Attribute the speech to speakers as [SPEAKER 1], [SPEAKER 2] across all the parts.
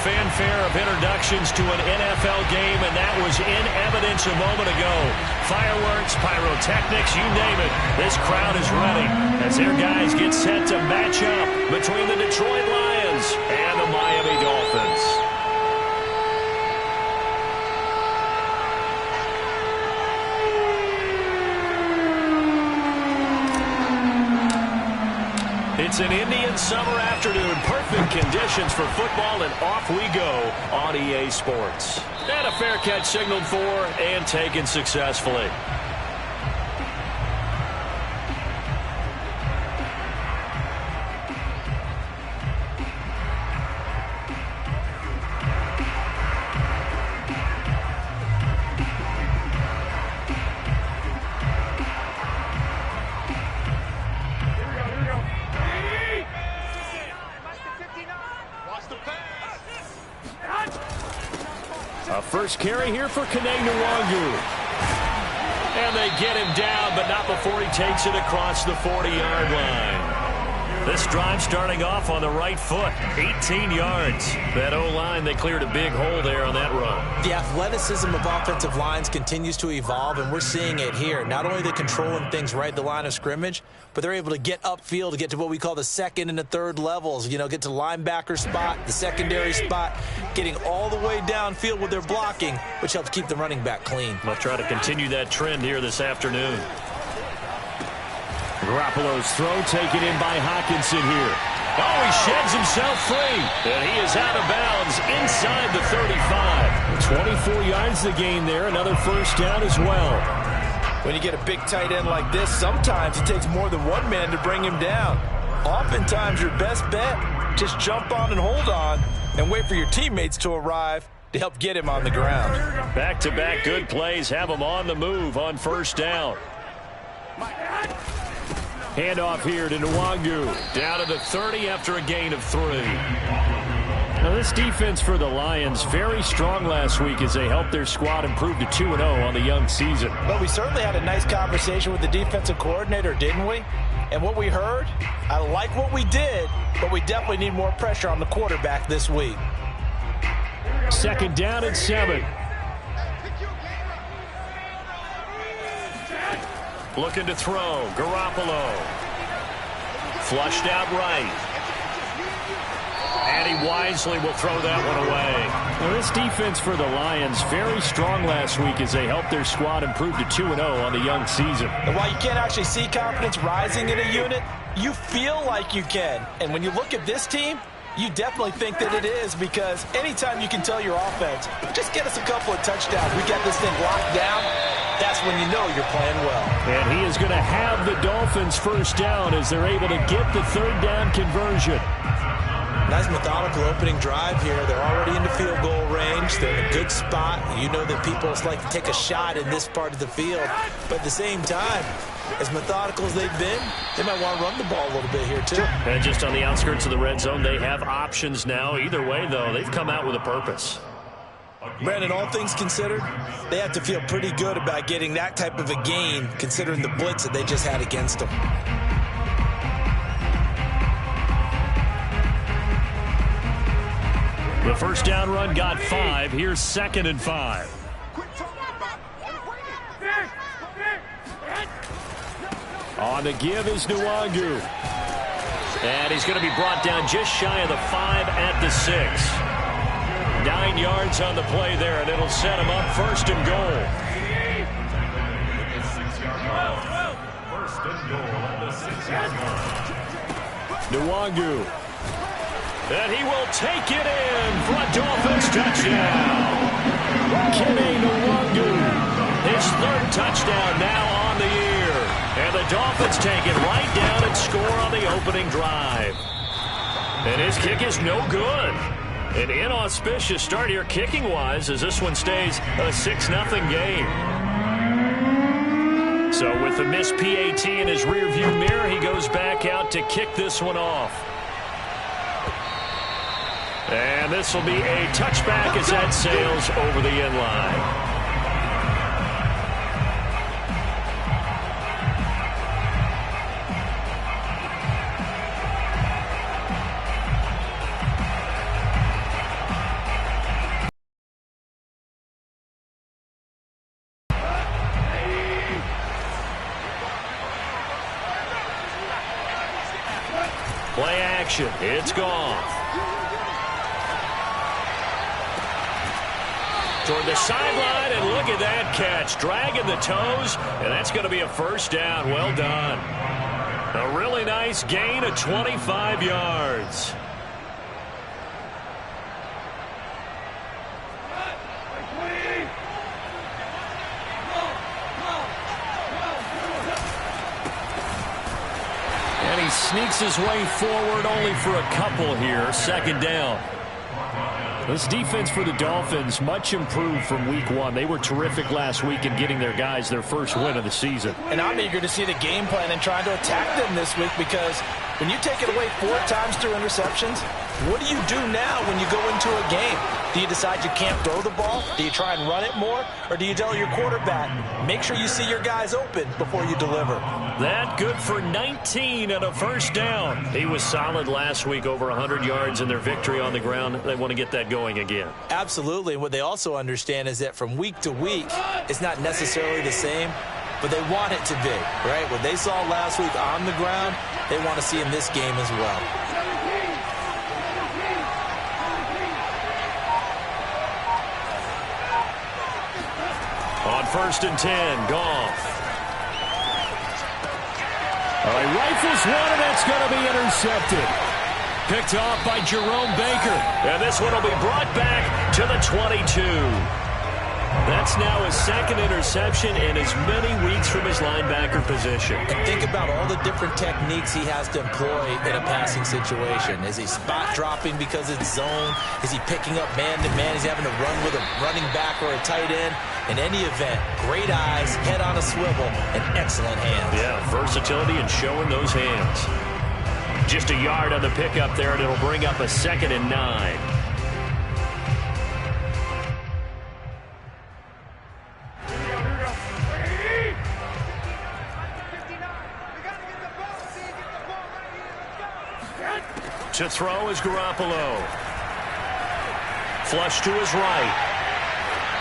[SPEAKER 1] fanfare of introductions to an NFL game, and that was in evidence a moment ago. Fireworks, pyrotechnics, you name it. This crowd is ready as their guys get set to match up between the Detroit Lions and the Miami Dolphins. It's an Indian summer afternoon. Perfect conditions for football, and off we go on EA Sports. And a fair catch signaled for and taken successfully. First carry here for Nwangwu. And they get him down, but not before he takes it across the 40-yard line. This drive starting off on the right foot, 18 yards. That O-line, they cleared a big hole there on that run.
[SPEAKER 2] The athleticism of offensive lines continues to evolve, and we're seeing it here. Not only are they controlling things right at the line of scrimmage, but they're able to get upfield to get to what we call the second and the third levels. You know, get to linebacker spot, the secondary spot, getting all the way downfield with their blocking, which helps keep the running back clean.
[SPEAKER 1] They'll try to continue that trend here this afternoon. Garoppolo's throw taken in by Hockenson here. Oh, he sheds himself free. And he is out of bounds inside the 35. 24 yards the gain there. Another first down as well.
[SPEAKER 3] When you get a big tight end like this, sometimes it takes more than one man to bring him down. Oftentimes, your best bet, just jump on and hold on and wait for your teammates to arrive to help get him on the ground.
[SPEAKER 1] Back-to-back good plays have him on the move on first down. Handoff here to Nwangwu. Down to the 30 after a gain of 3. Now this defense for the Lions, very strong last week as they helped their squad improve to 2-0 on the young season.
[SPEAKER 3] But we certainly had a nice conversation with the defensive coordinator, didn't we? And what we heard, I like what we did, but we definitely need more pressure on the quarterback this week.
[SPEAKER 1] Second down and 7. Looking to throw. Garoppolo. Flushed out right. And he wisely will throw that one away. Now this defense for the Lions, very strong last week as they helped their squad improve to 2-0 on the young season.
[SPEAKER 3] And while you can't actually see confidence rising in a unit, you feel like you can. And when you look at this team, you definitely think that it is, because anytime you can tell your offense, just get us a couple of touchdowns, we got this thing locked down, that's when you know you're playing well.
[SPEAKER 1] And he is going to have the Dolphins first down as they're able to get the third down conversion.
[SPEAKER 2] Nice methodical opening drive here. They're already in the field goal range. They're in a good spot. You know that people like to take a shot in this part of the field. But at the same time, as methodical as they've been, they might want to run the ball a little bit here too.
[SPEAKER 1] And just on the outskirts of the red zone, they have options now. Either way, though, they've come out with a purpose.
[SPEAKER 2] Brandon, all things considered, they have to feel pretty good about getting that type of a gain considering the blitz that they just had against them.
[SPEAKER 1] The first down run got 5. Here's 2nd and 5. On the give is Nwangwu. And he's going to be brought down just shy of the 5 at the 6. 9 yards on the play there, and it'll set him up first and goal. Nwangwu. And he will take it in for a Dolphins touchdown. Nwangwu, his 3rd touchdown now on the year. And the Dolphins take it right down and score on the opening drive. And his kick is no good. An inauspicious start here kicking-wise as this one stays a 6-0 game. So with the missed PAT in his rearview mirror, he goes back out to kick this one off. And this will be a touchback as that sails over the end line. action. It's Goff. Toward the sideline, and look at that catch. Dragging the toes, and that's going to be a first down. Well done. A really nice gain of 25 yards. And he sneaks his way forward only for a couple here. Second down. This defense for the Dolphins much improved from week one. They were terrific last week in getting their guys their first win of the season.
[SPEAKER 3] And I'm eager to see the game plan and trying to attack them this week, because when you take it away 4 times through interceptions, what do you do now when you go into a game? Do you decide you can't throw the ball? Do you try and run it more? Or do you tell your quarterback, make sure you see your guys open before you deliver?
[SPEAKER 1] That good for 19 and a first down. He was solid last week, over 100 yards in their victory on the ground. They want to get that going again.
[SPEAKER 2] Absolutely. And what they also understand is that from week to week, it's not necessarily the same, but they want it to be, right? What they saw last week on the ground, they want to see in this game as well.
[SPEAKER 1] On 1st and 10, Goff. All right, rifles one, and that's going to be intercepted. Picked off by Jerome Baker. And this one will be brought back to the 22. That's now his second interception in as many weeks from his linebacker position.
[SPEAKER 2] And think about all the different techniques he has to employ in a passing situation. Is he spot dropping because it's zone? Is he picking up man-to-man? He's having to run with a running back or a tight end. In any event, great eyes, head on a swivel, and excellent hands.
[SPEAKER 1] Yeah, versatility and showing those hands. Just a yard on the pickup there, and it'll bring up a 2nd and 9. To throw is Garoppolo. Flush to his right.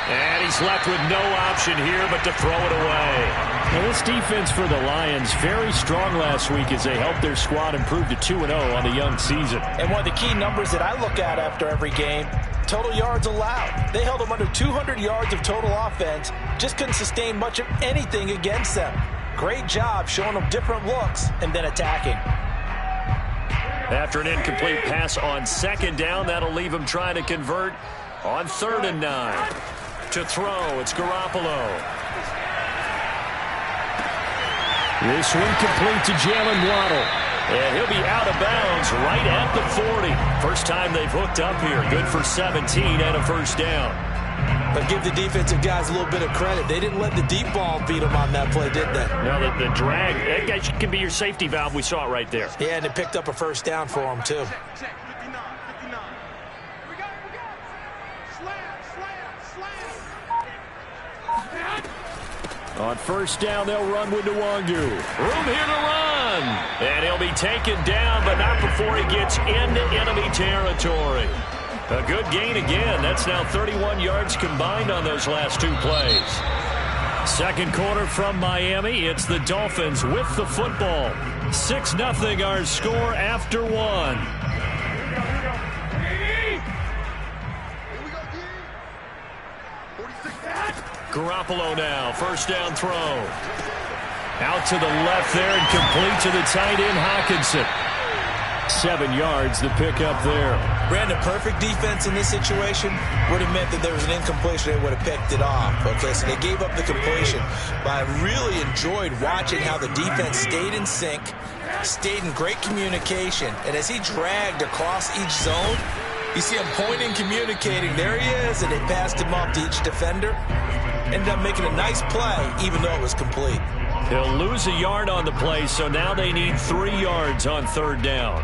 [SPEAKER 1] And he's left with no option here but to throw it away. Now this defense for the Lions, very strong last week as they helped their squad improve to 2-0 on the young season.
[SPEAKER 3] And one of the key numbers that I look at after every game, total yards allowed. They held them under 200 yards of total offense, just couldn't sustain much of anything against them. Great job showing them different looks and then attacking.
[SPEAKER 1] After an incomplete pass on 2nd down, that'll leave him trying to convert on 3rd and 9. To throw, it's Garoppolo. This one complete to Jalen Waddle. And he'll be out of bounds right at the 40. First time they've hooked up here. Good for 17 and a first down.
[SPEAKER 2] But give the defensive guys a little bit of credit. They didn't let the deep ball beat them on that play, did they?
[SPEAKER 1] No, the drag, that guy can be your safety valve. We saw it right there.
[SPEAKER 2] Yeah, and it picked up a first down for them, too.
[SPEAKER 1] On 1st down, they'll run with Nwangu. Room here to run. And he'll be taken down, but not before he gets into enemy territory. A good gain again. That's now 31 yards combined on those last 2 plays. Second quarter from Miami. It's the Dolphins with the football. 6-0 our score after 1. Garoppolo now, 1st down throw. Out to the left there and complete to the tight end, Hockenson. 7 yards, the pickup there.
[SPEAKER 2] Brandon, perfect defense in this situation would have meant that there was an incompletion. They would have picked it off. Okay, so they gave up the completion. But I really enjoyed watching how the defense stayed in sync, stayed in great communication. And as he dragged across each zone, you see him pointing, communicating. There he is, and they passed him off to each defender. Ended up making a nice play, even though it was complete.
[SPEAKER 1] He'll lose a yard on the play, so now they need 3 yards on 3rd down.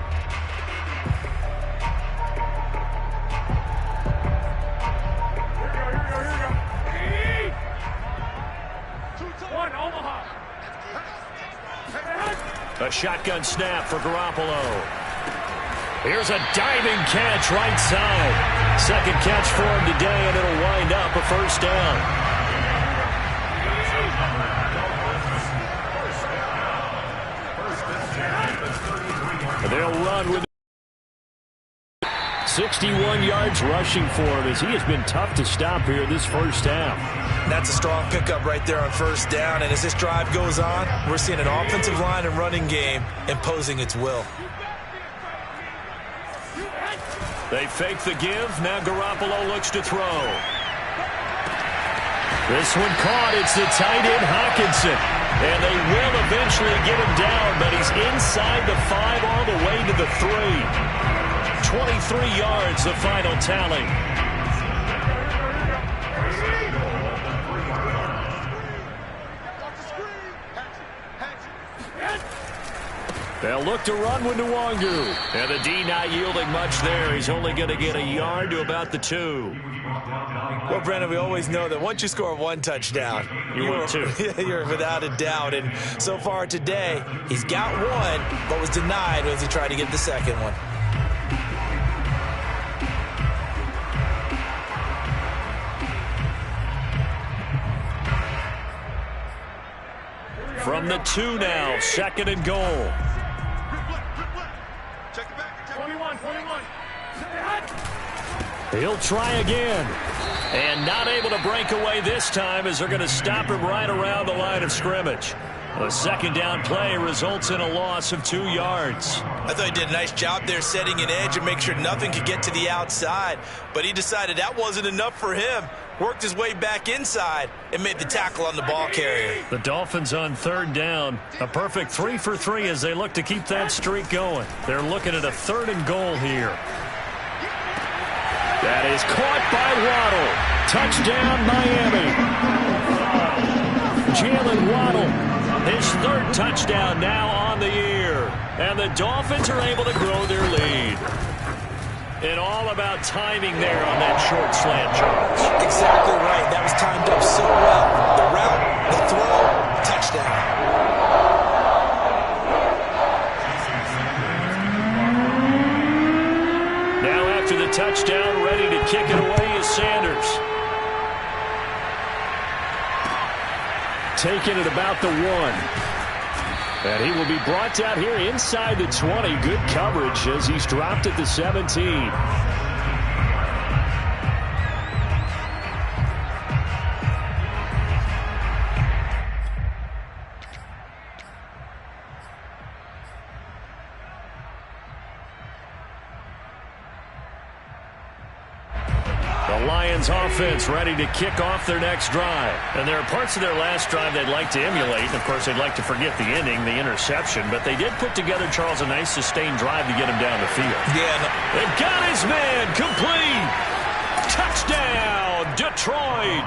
[SPEAKER 1] A shotgun snap for Garoppolo. Here's a diving catch right side. Second catch for him today, and it'll wind up a first down. They'll run with 61 yards rushing for him as he has been tough to stop here this first half.
[SPEAKER 2] That's a strong pickup right there on first down. And as this drive goes on, we're seeing an offensive line and running game imposing its will.
[SPEAKER 1] They fake the give. Now Garoppolo looks to throw. This one caught. It's the tight end Hawkinson. And they will eventually get him down, but he's inside the 5 all the way to the 3. 23 yards, the final tally. They'll look to run with Nwangu. And the D not yielding much there. He's only going to get a yard to about the 2.
[SPEAKER 2] Well, Brandon, we always know that once you score one touchdown, you're without a doubt. And so far today, he's got one, but was denied as he tried to get the second one.
[SPEAKER 1] From the 2 now, 2nd and goal.
[SPEAKER 4] 21.
[SPEAKER 1] He'll try again. And not able to break away this time as they're going to stop him right around the line of scrimmage. A second down play results in a loss of 2 yards.
[SPEAKER 2] I thought he did a nice job there setting an edge and make sure nothing could get to the outside. But he decided that wasn't enough for him. Worked his way back inside and made the tackle on the ball carrier.
[SPEAKER 1] The Dolphins on 3rd down. A perfect 3 for 3 as they look to keep that streak going. They're looking at a 3rd and goal here. That is caught by Waddle. Touchdown, Miami. Jalen Waddle, his 3rd touchdown now on the year. And the Dolphins are able to grow their lead. And all about timing there on that short slant, Charles.
[SPEAKER 2] Exactly right. That was timed up so well. The route, the throw, touchdown.
[SPEAKER 1] Now after the touchdown, ready to kick it away is Sanders. Taking it about the 1. And he will be brought out here inside the 20. Good coverage as he's dropped at the 17. The Lions offense ready to kick off their next drive. And there are parts of their last drive they'd like to emulate. Of course, they'd like to forget the ending, the interception. But they did put together, Charles, a nice sustained drive to get him down the field.
[SPEAKER 2] Yeah.
[SPEAKER 1] They've got his man complete. Touchdown, Detroit.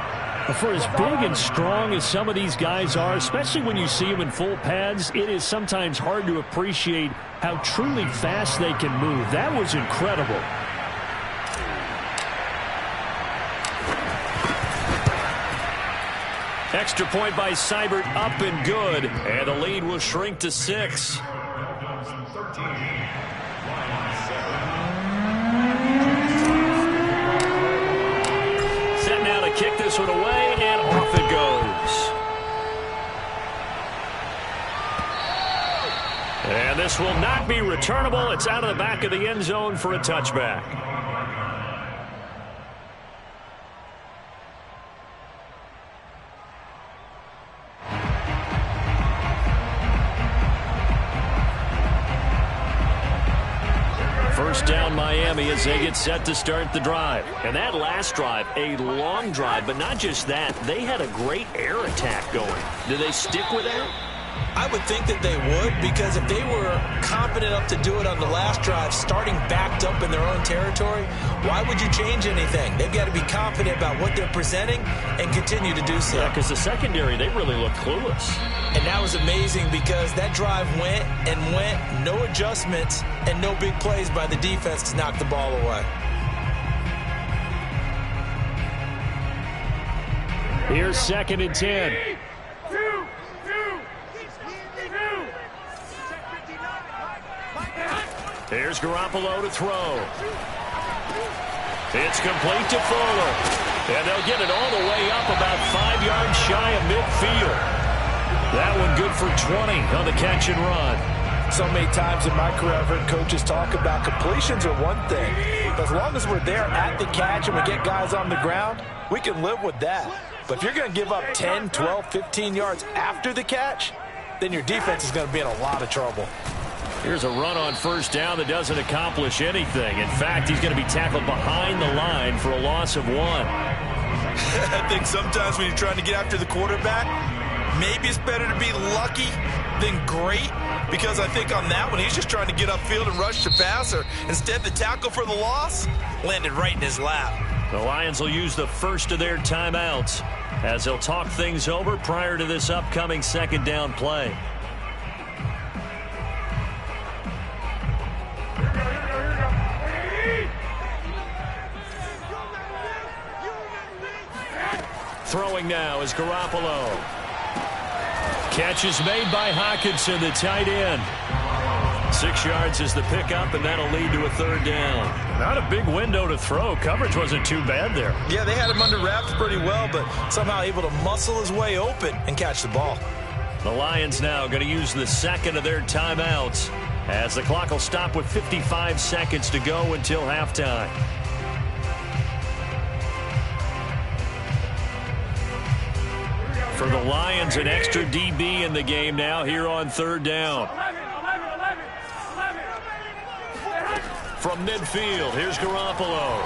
[SPEAKER 1] For as big and strong as some of these guys are, especially when you see them in full pads, it is sometimes hard to appreciate how truly fast they can move. That was incredible. Extra point by Seibert, up and good. And the lead will shrink to 6. Set now to kick this one away, and off it goes. And this will not be returnable. It's out of the back of the end zone for a touchback. First down, Miami, as they get set to start the drive. And that last drive, a long drive, but not just that. They had a great air attack going. Do they stick with that?
[SPEAKER 2] I would think that they would, because if they were confident enough to do it on the last drive, starting backed up in their own territory, why would you change anything? They've got to be confident about what they're presenting and continue to do so.
[SPEAKER 1] Yeah, because the secondary, they really look clueless.
[SPEAKER 2] And that was amazing because that drive went and went, no adjustments, and no big plays by the defense to knock the ball away.
[SPEAKER 1] Here's 2nd and 10. Here's Garoppolo to throw. It's complete to Fuller. And they'll get it all the way up about 5 yards shy of midfield. That one good for 20 on the catch and run.
[SPEAKER 3] So many times in my career, I've heard coaches talk about completions are one thing, As long as we're there at the catch and we get guys on the ground, we can live with that. But if you're going to give up 10, 12, 15 yards after the catch, then your defense is going to be in a lot of trouble.
[SPEAKER 1] Here's a run on first down that doesn't accomplish anything. In fact, he's going to be tackled behind the line for a loss of 1.
[SPEAKER 3] I think sometimes when you're trying to get after the quarterback, maybe it's better to be lucky than great, because I think on that one, he's just trying to get upfield and rush the passer. Instead, the tackle for the loss landed right in his lap.
[SPEAKER 1] The Lions will use the first of their timeouts as they'll talk things over prior to this upcoming second down play. Throwing now is Garoppolo. Catch is made by Hockenson, the tight end. 6 yards is the pickup, and that'll lead to a third down. Not a big window to throw. Coverage wasn't too bad there.
[SPEAKER 3] Yeah, they had him under wraps pretty well, but somehow able to muscle his way open and catch the ball.
[SPEAKER 1] The Lions now going to use the second of their timeouts as the clock will stop with 55 seconds to go until halftime. For the Lions, an extra DB in the game now here on third down. From midfield, here's Garoppolo.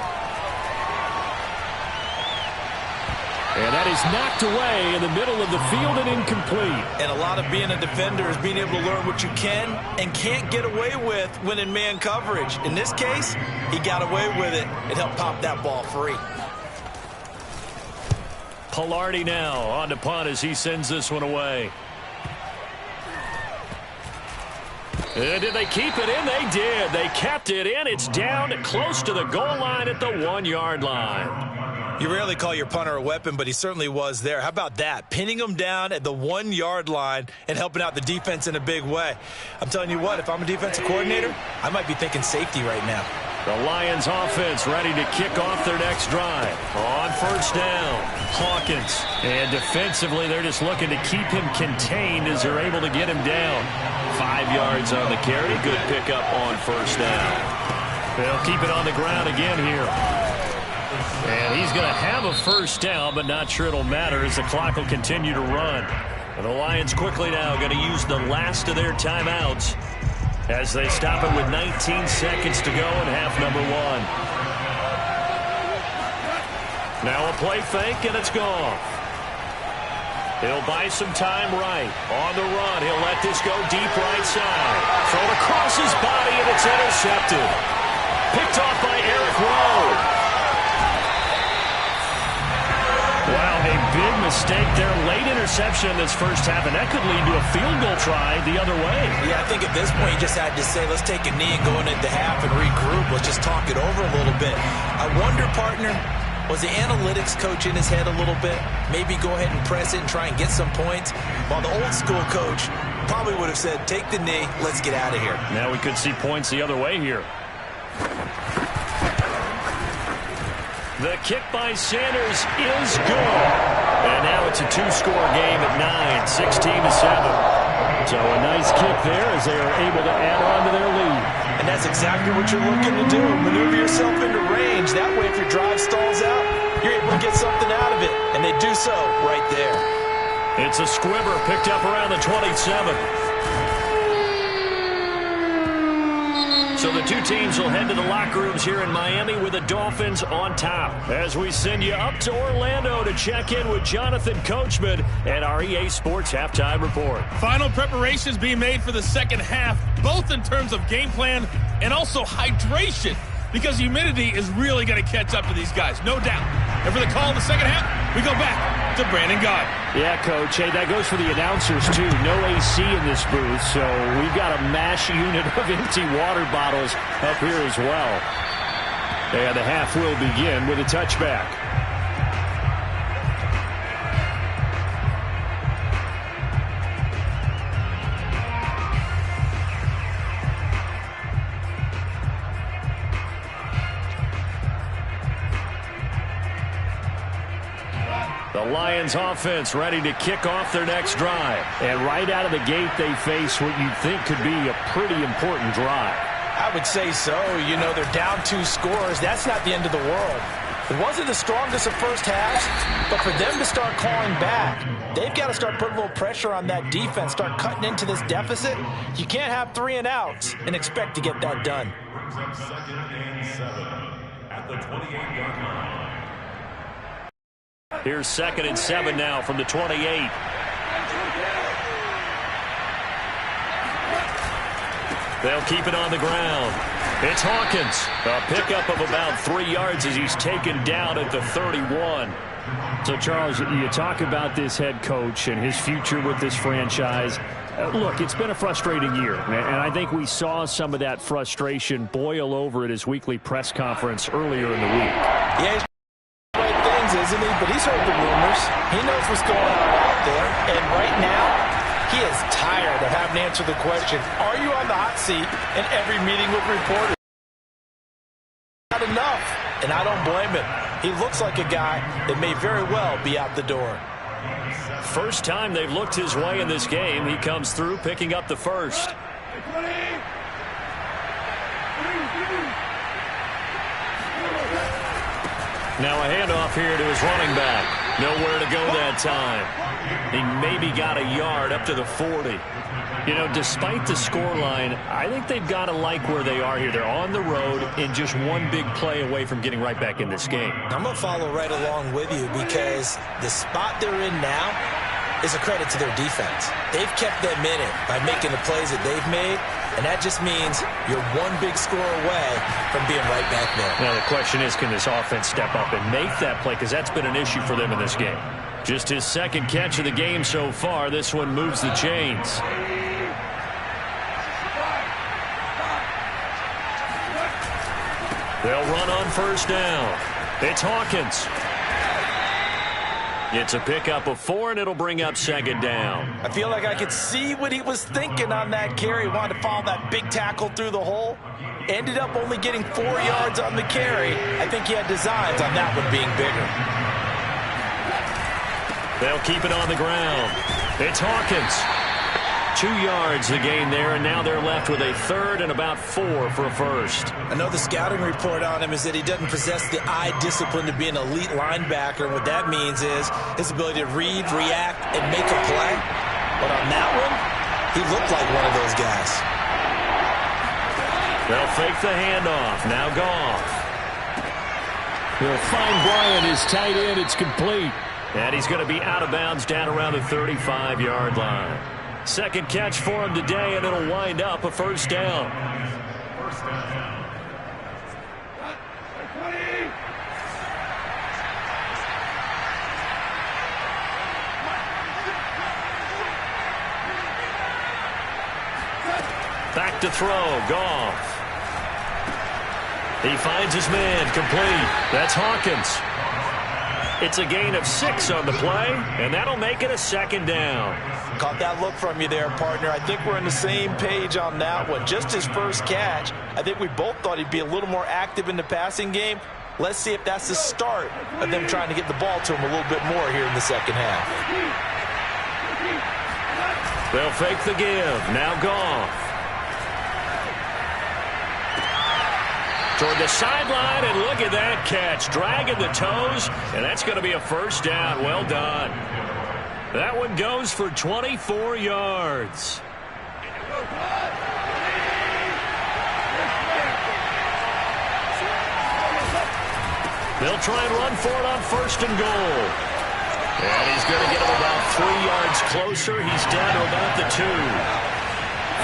[SPEAKER 1] And that is knocked away in the middle of the field and incomplete.
[SPEAKER 3] And a lot of being a defender is being able to learn what you can and can't get away with when in man coverage. In this case, he got away with it. It helped pop that ball free.
[SPEAKER 1] Pilardi now on to punt as he sends this one away. And did they keep it in? They did. They kept it in. It's down close to the goal line at the 1-yard line.
[SPEAKER 3] You rarely call your punter a weapon, but he certainly was there. How about that? Pinning him down at the 1-yard line and helping out the defense in a big way. I'm telling you what, if I'm a defensive coordinator, I might be thinking safety right now.
[SPEAKER 1] The Lions offense ready to kick off their next drive. On first down, Hawkins. And defensively, they're just looking to keep him contained as they're able to get him down. 5 yards on the carry. Good pickup on first down. They'll keep it on the ground again here. And he's going to have a first down, but not sure it'll matter as the clock will continue to run. And the Lions quickly now going to use the last of their timeouts as they stop it with 19 seconds to go in half number 1. Now a play fake, and it's gone. He'll buy some time right. On the run, he'll let this go deep right side. Thrown across his body, and it's intercepted. Picked off by Eric Rowe. Wow, a big mistake there. Late interception in this first half, and that could lead to a field goal try the other way.
[SPEAKER 3] Yeah, I think at this point you just had to say, let's take a knee and go into half and regroup. Let's just talk it over a little bit. I wonder, partner, was the analytics coach in his head a little bit? Maybe go ahead and press it and try and get some points? While the old school coach probably would have said, take the knee, let's get out of here.
[SPEAKER 1] Now we could see points the other way here. The kick by Sanders is good. And now it's a two-score game at 9, 16-7. So a nice kick there as they are able to add on to their lead.
[SPEAKER 3] And that's exactly what you're looking to do. Maneuver yourself into range. That way, if your drive stalls out, you're able to get something out of it. And they do so right there.
[SPEAKER 1] It's a squibber picked up around the 27. So the two teams will head to the locker rooms here in Miami with the Dolphins on top. As we send you up to Orlando to check in with Jonathan Coachman and our EA Sports Halftime Report.
[SPEAKER 5] Final preparations being made for the second half, both in terms of game plan and also hydration, because humidity is really going to catch up to these guys, no doubt. And for the call in the second half, we go back to Brandon Gaudin.
[SPEAKER 1] Yeah, Coach. Hey, that goes for the announcers, too. No AC in this booth, so we've got a mash unit of empty water bottles up here as well. And the half will begin with a touchback. The Lions offense ready to kick off their next drive. And right out of the gate, they face what you'd think could be a pretty important drive.
[SPEAKER 3] How would say so. You know, they're down 2 scores. That's not the end of the world. It wasn't the strongest of first halves, but for them to start clawing back, they've got to start putting a little pressure on that defense, start cutting into this deficit. You can't have 3 and outs and expect to get that done.
[SPEAKER 1] Second and 7 at the 28-yard line. Here's 2nd and 7 now from the 28. They'll keep it on the ground. It's Hawkins. A pickup of about 3 yards as he's taken down at the 31.
[SPEAKER 6] So, Charles, you talk about this head coach and his future with this franchise. Look, it's been a frustrating year, and I think we saw some of that frustration boil over at his weekly press conference earlier in the week.
[SPEAKER 3] Yeah, he's right things, isn't he? But he's heard the rumors. He knows what's going on out there. And right now, he is tired of having to answer the question, are you on the hot seat in every meeting with reporters? Not enough. And I don't blame him. He looks like a guy that may very well be out the door.
[SPEAKER 1] First time they've looked his way in this game. He comes through picking up the first. Now a handoff here to his running back. Nowhere to go that time. He maybe got a yard up to the 40. You know, despite the scoreline, I think they've got to like where they are here. They're on the road and just one big play away from getting right back in this game.
[SPEAKER 2] I'm going to follow right along with you because the spot they're in now is a credit to their defense. They've kept them in it by making the plays that they've made, and that just means you're one big score away from being right back there.
[SPEAKER 1] Now the question is, can this offense step up and make that play? Because that's been an issue for them in this game. Just his 2nd catch of the game so far. This one moves the chains. They'll run on first down. It's Hawkins. It's a pickup of 4, and it'll bring up 2nd down.
[SPEAKER 3] I feel like I could see what he was thinking on that carry. He wanted to follow that big tackle through the hole. Ended up only getting 4 yards on the carry. I think he had designs on that one being bigger.
[SPEAKER 1] They'll keep it on the ground. It's Hawkins. 2 yards the gain there, and now they're left with a 3rd and about 4 for a first.
[SPEAKER 2] I know the scouting report on him is that he doesn't possess the eye discipline to be an elite linebacker. What that means is his ability to read, react, and make a play. But on that one, he looked like one of those guys.
[SPEAKER 1] They'll fake the handoff. Now Goff.
[SPEAKER 6] They'll find Bryant, his tight end. It's complete.
[SPEAKER 1] And he's going to be out of bounds down around the 35-yard line. 2nd catch for him today, and it'll wind up a first down. Back to throw, Goff. He finds his man, complete. That's Hawkins. It's a gain of 6 on the play, and that'll make it a 2nd down.
[SPEAKER 3] Caught that look from you there, partner. I think we're on the same page on that one. Just his first catch. I think we both thought he'd be a little more active in the passing game. Let's see if that's the start of them trying to get the ball to him a little bit more here in the 2nd half.
[SPEAKER 1] They'll fake the give. Now Goff. Toward the sideline, and look at that catch. Dragging the toes, and that's going to be a first down. Well done. That one goes for 24 yards. They'll try and run for it on 1st and goal. And he's going to get him about 3 yards closer. He's down to about the 2.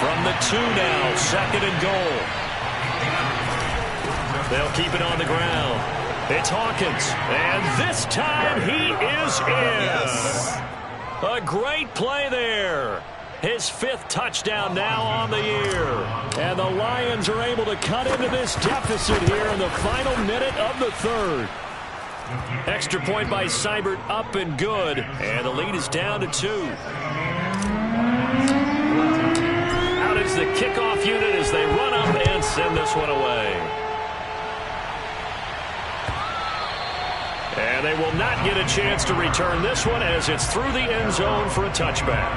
[SPEAKER 1] From the 2 now, 2nd and goal. They'll keep it on the ground. It's Hawkins. And this time he is in. Yes. A great play there. His 5th touchdown now on the year. And the Lions are able to cut into this deficit here in the final minute of the 3rd. Extra point by Seibert, up and good. And the lead is down to 2. Out is the kickoff unit as they run up and send this one away. And they will not get a chance to return this one as it's through the end zone for a touchback.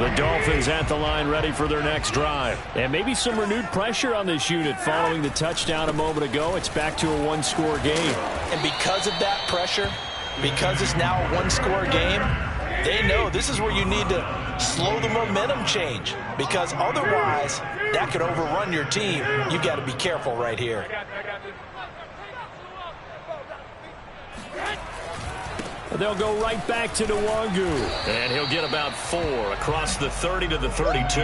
[SPEAKER 1] The Dolphins at the line ready for their next drive.
[SPEAKER 6] And maybe some renewed pressure on this unit following the touchdown a moment ago. It's back to a one-score game.
[SPEAKER 3] And because of that pressure, because it's now a one-score game, they know this is where you need to slow the momentum change, because otherwise that could overrun your team. You got to be careful right here.
[SPEAKER 6] They'll go right back to Nwangu.
[SPEAKER 1] And he'll get about 4 across the 30 to the 32.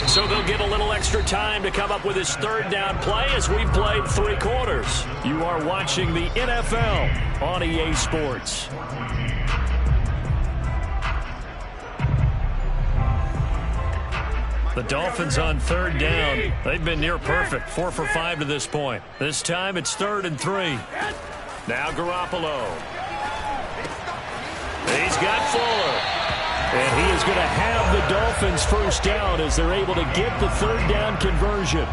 [SPEAKER 1] So they'll get a little extra time to come up with his third down play as we've played 3 quarters.
[SPEAKER 6] You are watching the NFL on EA Sports.
[SPEAKER 1] The Dolphins on third down. They've been near perfect, 4 for 5 to this point. This time it's 3rd and 3. Now Garoppolo. He's got Fuller.
[SPEAKER 6] And he is going to have the Dolphins first down as they're able to get the third down conversion.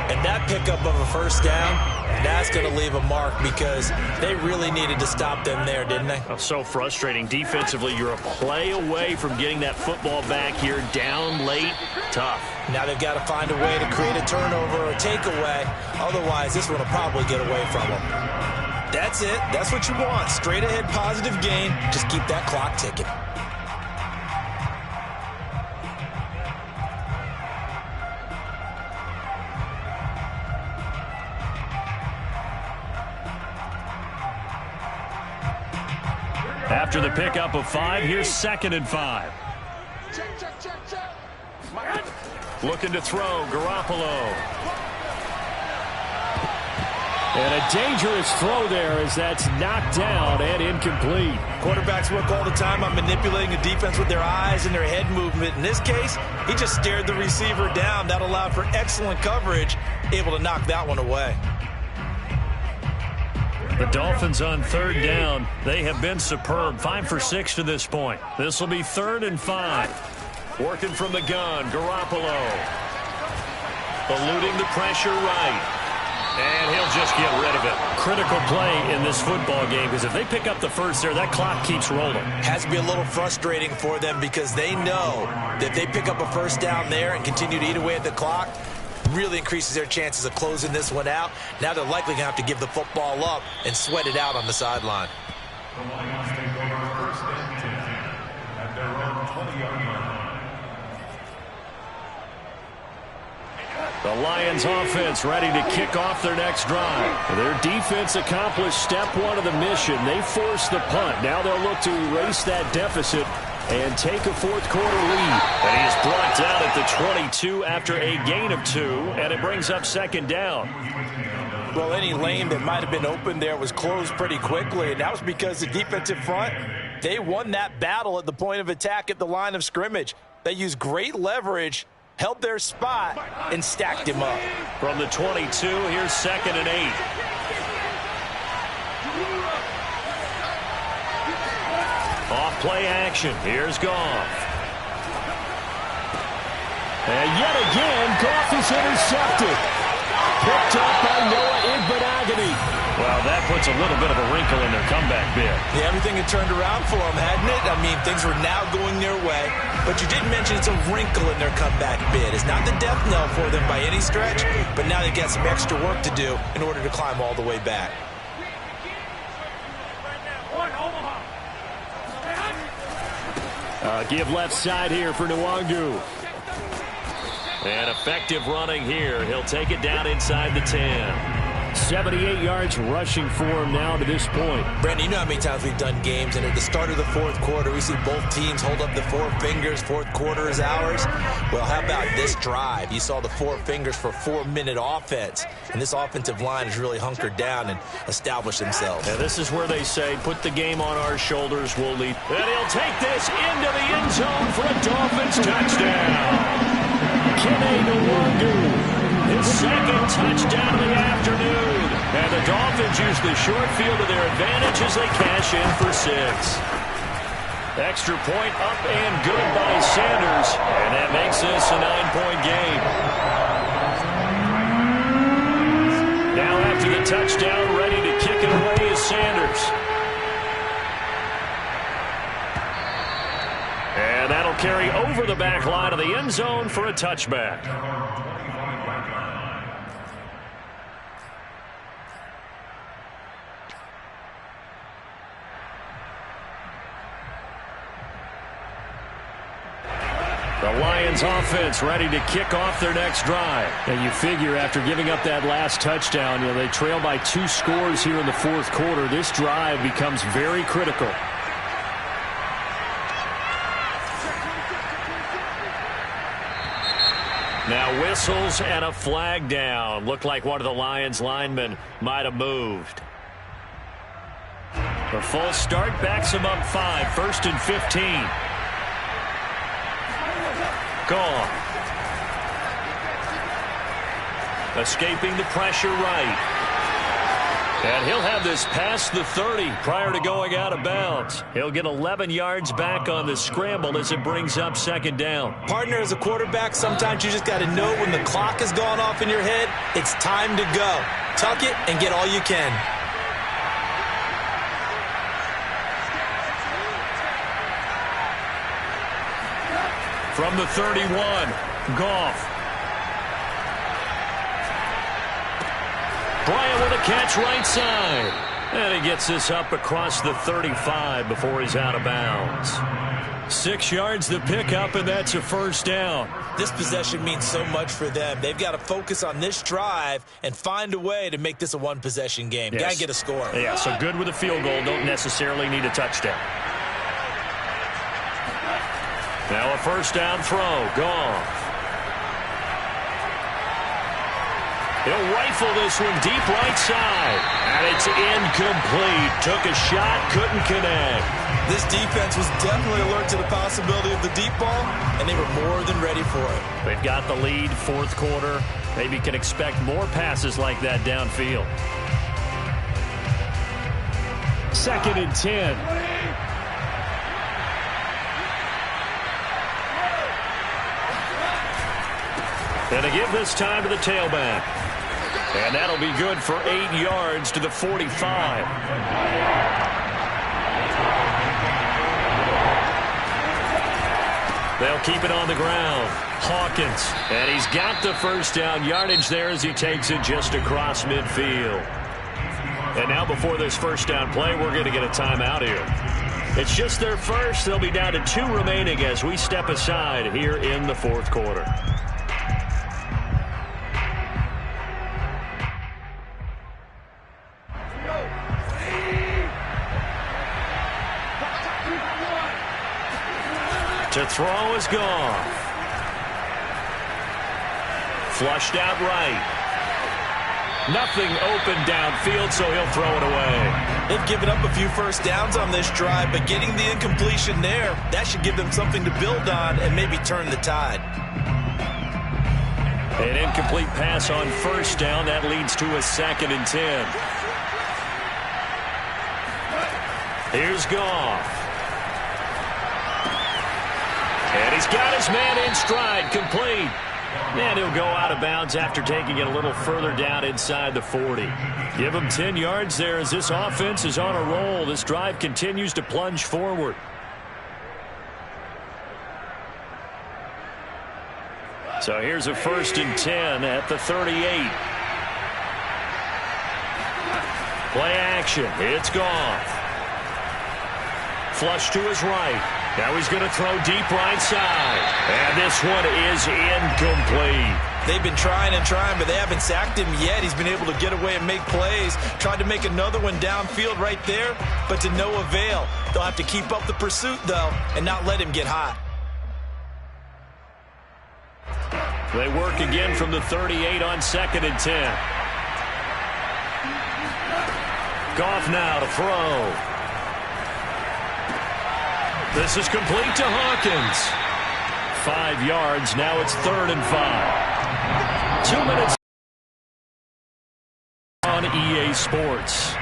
[SPEAKER 2] And that pickup of a first down, that's going to leave a mark because they really needed to stop them there, didn't they?
[SPEAKER 1] Oh, so frustrating. Defensively, you're a play away from getting that football back here. Down late, tough.
[SPEAKER 2] Now they've got to find a way to create a turnover or a takeaway. Otherwise, this one will probably get away from them. That's it. That's what you want. Straight ahead positive gain. Just keep that clock ticking.
[SPEAKER 1] After the pickup of 5, here's 2nd and 5. Looking to throw, Garoppolo.
[SPEAKER 6] And a dangerous throw there as that's knocked down and incomplete.
[SPEAKER 2] Quarterbacks work all the time on manipulating the defense with their eyes and their head movement. In this case, he just stared the receiver down. That allowed for excellent coverage, able to knock that one away.
[SPEAKER 1] The Dolphins on third down. They have been superb. 5 for 6 to this point. This will be 3rd and 5. Working from the gun, Garoppolo. Eluding the pressure right. And he'll just get rid of it. Critical play in this football game because if they pick up the first there, that clock keeps rolling.
[SPEAKER 2] Has to be a little frustrating for them because they know that if they pick up a first down there and continue to eat away at the clock, really increases their chances of closing this one out. Now they're likely going to have to give the football up and sweat it out on the sideline.
[SPEAKER 1] The Lions offense ready to kick off their next drive.
[SPEAKER 6] Their defense accomplished step 1 of the mission. They forced the punt. Now they'll look to erase that deficit and take a 4th quarter lead.
[SPEAKER 1] And he is brought down at the 22 after a gain of 2, and it brings up 2nd down.
[SPEAKER 3] Well, any lane that might have been open there was closed pretty quickly, and that was because the defensive front, they won that battle at the point of attack at the line of scrimmage. They used great leverage, held their spot, and stacked him up.
[SPEAKER 1] From the 22, here's 2nd and 8. Off play action. Here's Goff.
[SPEAKER 6] And yet again, Goff is intercepted. Picked up by Noah Igbenogany.
[SPEAKER 1] Well, that puts a little bit of a wrinkle in their comeback bid.
[SPEAKER 2] Yeah, everything had turned around for them, hadn't it? I mean, things were now going their way. But you didn't mention it's a wrinkle in their comeback bid. It's not the death knell for them by any stretch, but now they've got some extra work to do in order to climb all the way back.
[SPEAKER 6] Give left side here for Nwangu.
[SPEAKER 1] And effective running here. He'll take it down inside the 10.
[SPEAKER 6] 78 yards rushing for him now to this point.
[SPEAKER 2] Brandon, you know how many times we've done games, and at the start of the 4th quarter, we see both teams hold up the 4 fingers, 4th quarter is ours. Well, how about this drive? You saw the 4 fingers for 4-minute offense, and this offensive line has really hunkered down and established themselves.
[SPEAKER 1] And this is where they say, put the game on our shoulders, we'll lead. And he'll take this into the end zone for a Dolphins touchdown.
[SPEAKER 6] Kenny Nwangu.
[SPEAKER 1] His 2nd touchdown of the afternoon. And the Dolphins use the short field to their advantage as they cash in for 6. Extra point up and good by Sanders. And that makes this a 9-point game. Now after the touchdown. Ready to kick it away is Sanders. And that'll carry over the back line of the end zone for a touchback. The Lions offense ready to kick off their next drive.
[SPEAKER 6] And you figure after giving up that last touchdown, they trail by 2 scores here in the fourth quarter. This drive becomes very critical.
[SPEAKER 1] Now whistles and a flag down. Looked like one of the Lions linemen might have moved. The full start backs him up 5. 1st and 15. Gone. Escaping the pressure right. And he'll have this past the 30 prior to going out of bounds. He'll get 11 yards back on the scramble as it brings up 2nd down.
[SPEAKER 2] Partner, as a quarterback, sometimes you just got to know when the clock has gone off in your head, it's time to go. Tuck it and get all you can.
[SPEAKER 1] From the 31, Goff. Bryant with a catch right side. And he gets this up across the 35 before he's out of bounds. 6 yards to pick up, and that's a 1st down.
[SPEAKER 2] This possession means so much for them. They've got to focus on this drive and find a way to make this a one-possession game.
[SPEAKER 1] Yes.
[SPEAKER 2] Got to get a score.
[SPEAKER 1] Yeah, so good with a field goal. Don't necessarily need a touchdown. Now a 1st down throw. Goff. He'll rifle this one deep right side. And it's incomplete. Took a shot, couldn't connect.
[SPEAKER 2] This defense was definitely alert to the possibility of the deep ball, and they were more than ready for it.
[SPEAKER 1] They've got the lead, 4th quarter. Maybe can expect more passes like that downfield.
[SPEAKER 6] 2nd and 10.
[SPEAKER 1] And to give this time to the tailback. And that'll be good for 8 yards to the 45. They'll keep it on the ground. Hawkins. And he's got the 1st down yardage there as he takes it just across midfield. And now before this 1st down play, we're going to get a timeout here. It's just their first. They'll be down to 2 remaining as we step aside here in the 4th quarter. To throw is Goff. Flushed out right. Nothing open downfield, so he'll throw it away.
[SPEAKER 2] They've given up a few 1st downs on this drive, but getting the incompletion there, that should give them something to build on and maybe turn the tide.
[SPEAKER 1] An incomplete pass on 1st down. That leads to a 2nd and 10. Here's Goff. And he's got his man in stride, complete. And he'll go out of bounds after taking it a little further down inside the 40. Give him 10 yards there as this offense is on a roll. This drive continues to plunge forward. So here's a 1st and 10 at the 38. Play action. It's Goff. Flush to his right. Now he's going to throw deep right side. And this one is incomplete.
[SPEAKER 2] They've been trying and trying, but they haven't sacked him yet. He's been able to get away and make plays. Tried to make another one downfield right there, but to no avail. They'll have to keep up the pursuit, though, and not let him get hot.
[SPEAKER 1] They work again from the 38 on 2nd and 10. Goff now to throw. This is complete to Hawkins. 5 yards. Now it's 3rd and 5. 2 minutes on EA Sports.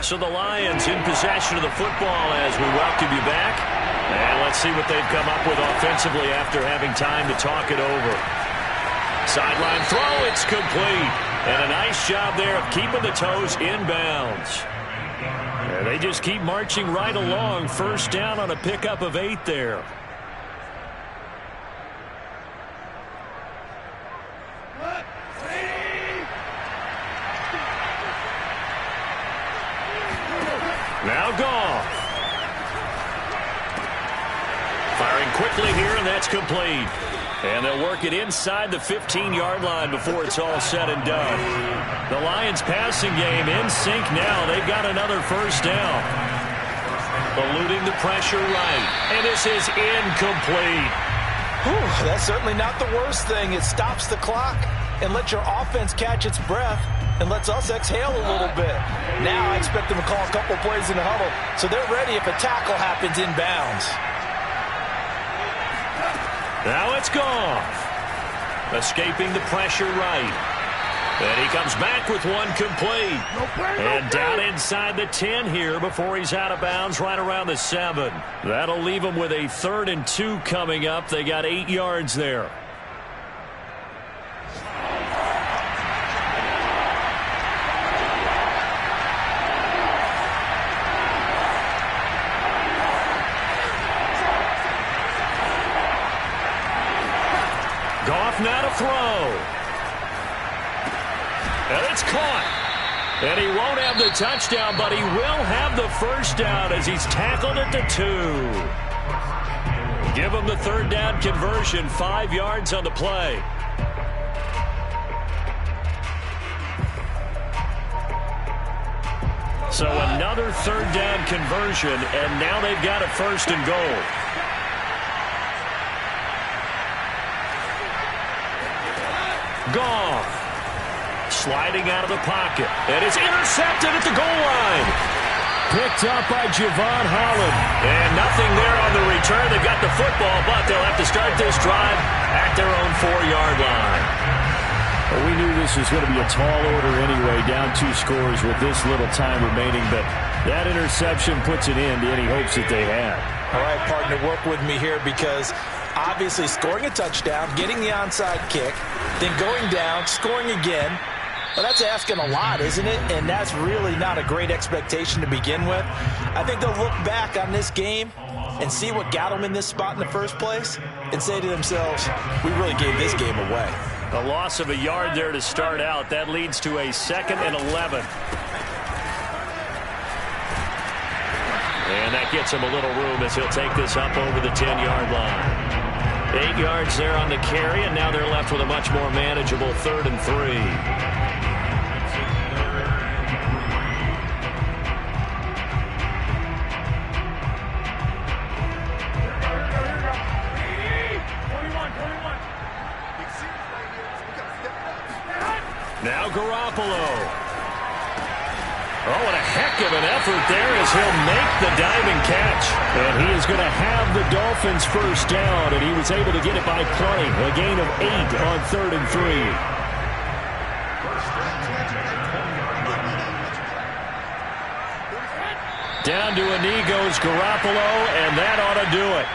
[SPEAKER 1] So the Lions in possession of the football as we welcome you back. And let's see what they've come up with offensively after having time to talk it over. Sideline throw, it's complete. And a nice job there of keeping the toes inbounds. And they just keep marching right along. First down on a pickup of 8 there. Now Goff. Firing quickly here, and that's complete. And they'll work it inside the 15-yard line before it's all said and done. The Lions passing game in sync now. They've got another first down. Eluding the pressure right. And this is incomplete.
[SPEAKER 3] Whew, that's certainly not the worst thing. It stops the clock and lets your offense catch its breath and lets us exhale a little bit. Now I expect them to call a couple plays in the huddle so they're ready if a tackle happens inbounds.
[SPEAKER 1] Now it's Goff. Escaping the pressure right. And he comes back with one complete. And down inside the 10 here before he's out of bounds right around the 7. That'll leave him with a 3rd and 2 coming up. They got 8 yards there. Goff now to throw. And it's caught. And he won't have the touchdown, but he will have the first down as he's tackled at the 2. Give him the 3rd down conversion, 5 yards on the play. So another 3rd down conversion, and now they've got a 1st and goal. Goff. Sliding out of the pocket. And it's intercepted at the goal line. Picked up by Javon Holland. And nothing there on the return. They've got the football, but they'll have to start this drive at their own 4-yard line.
[SPEAKER 6] Well, we knew this was going to be a tall order anyway, down 2 scores with this little time remaining, but that interception puts an end to any hopes that they had.
[SPEAKER 3] All right, partner, work with me here because obviously scoring a touchdown, getting the onside kick, then going down, scoring again. Well, that's asking a lot, isn't it? And that's really not a great expectation to begin with. I think they'll look back on this game and see what got them in this spot in the first place and say to themselves, we really gave this game away.
[SPEAKER 1] A loss of a yard there to start out. That leads to a 2nd and 11. And that gets him a little room as he'll take this up over the 10-yard line. 8 yards there on the carry, and now they're left with a much more manageable 3rd and 3. Now Garoppolo. Oh, and a heck of an effort there as he'll make the diving catch. And he is going to have the Dolphins' first down, and he was able to get it by plenty. A gain of 8 on 3rd and 3. Down to a knee goes Garoppolo, and that ought to do it.